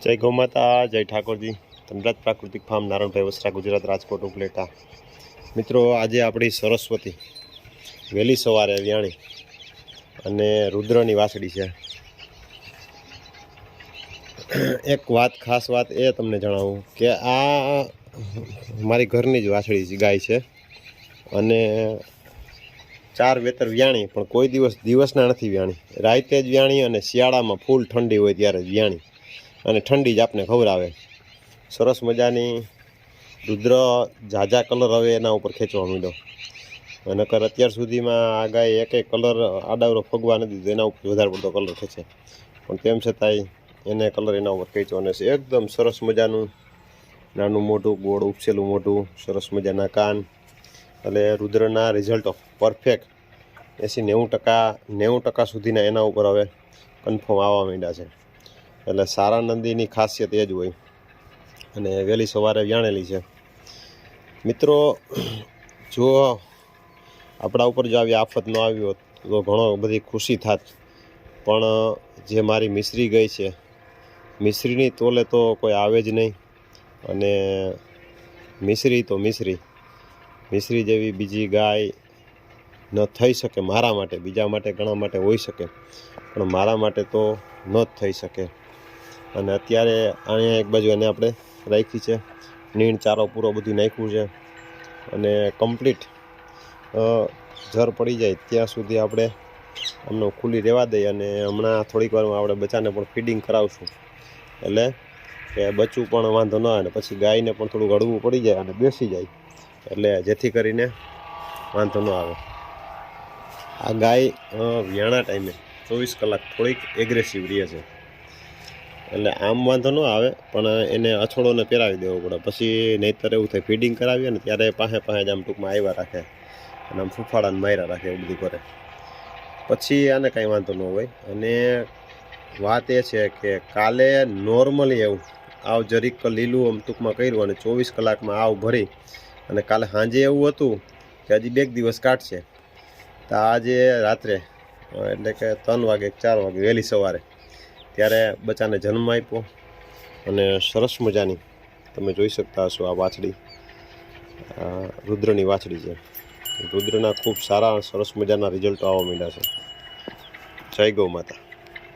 जय गौ माता, जय ठाकुरजी। धनराज प्राकृतिक फार्म, नारायणभाई वसरा, गुजरात, राजकोट, उपलेटा। मित्रों, आज अपनी सरस्वती वहेली सवारे व्याणी अने रुद्रनी वाछड़ी है। एक बात खास बात ए तमने जणावुं के आ मारी घरनी ज वाछड़ी गाय है अने 4 वेतर व्याणी, पण कोई दिवसना नथी व्याणी। राते ज व्याणी अने शियाळामां फूल ठंडी होय त्यारे व्याणी अने ठंडी ज आपने खवरावे। सरस मजानी रुद्र झाझा कलर हवे एना उपर खेंचवा માંડ્યો। नकर अत्यार सुधीमां आ गाय एके कलर आडावरो फगवा नथी दीधो, एना उपर वधारे पड़तो कलर खेंचे, पण तेम छतांय एने कलर एना उपर खेंचवानो छे। एकदम सरस मजानुं नानुं मोटुं गोળ ઉપસેલું મોઢું, सरस मजाना कान એટલે रुद्रना रिजल्ट परफेक्ट 80-90% सुधीना एना उपर हवे कन्फर्म आवा માંડ્યા છે। એટલે सारा नंदीनी खासियत ए ज होय अने वहेली सवारे व्याणेली छे। मित्रों, जो आपणा उपर जो आवी आफत न आवी होत तो घणो बधी खुशी थात, पण जे मारी मिश्री गई छे, मिश्रीनी तोले तो कोई आवे ज नहीं। अने मिश्री तो मिश्री जेवी बीजी गाय न थई शके मारा माटे। बीजा माटे घणा माटे होई शके, पण मारा माटे तो न थई शके। अने अत्यारे अहींया एक बाजू एने आपणे राखी छे, नीण चारो पूरो बधुं नाख्युं छे अने कम्प्लीट जर पड़ी जाए त्यां सुधी आपणे आमनो खुली रहेवा दઈએ अने हमणां थोड़ीक वारमां आपणे बच्चाने पण फीडिंग करावशुं, एटले के बच्चुं पण वांधो न आवे, पछी गायने पण थोड़ुं हळવું पड़ी जाए अने बेसी जाए, एटले जेथी करीने वांधो न आवे। आ गाय व्याणा टाइमे 24 कलाक थोड़ीक एग्रेसिव रहे छे, એટલે આમ વાંધો ન આવે, પણ એને અછોડોને પહેરાવી દેવો પડે, પછી નહીંતર એવું થાય ફીડિંગ કરાવીએ ને ત્યારે પાસે જ આમ ટૂંકમાં આવ્યા રાખે અને આમ ફૂફાડાને માર્યા રાખે, એવું બધું કરે, પછી આને કાંઈ વાંધો ન હોય। અને વાત એ છે કે કાલે નોર્મલી એવું આવ જરીક લીલું આમ ટૂંકમાં કર્યું અને 24 કલાકમાં આવ ભરી અને કાલે સાંજે એવું હતું કે હજી 2 દિવસ કાઢશે, તો આજે રાત્રે એટલે કે 3 વાગે 4 વાગે વહેલી સવારે ત્યારે બચ્ચાને જન્મ આપ્યો અને સરસ મજાની તમે જોઈ શકતા હશો આ વાછડી रुद्रनी वाछड़ी है। रुद्रना खूब सारा सरस मजाना रिजल्ट आवा માંડ્યા છે। जय गौ माता।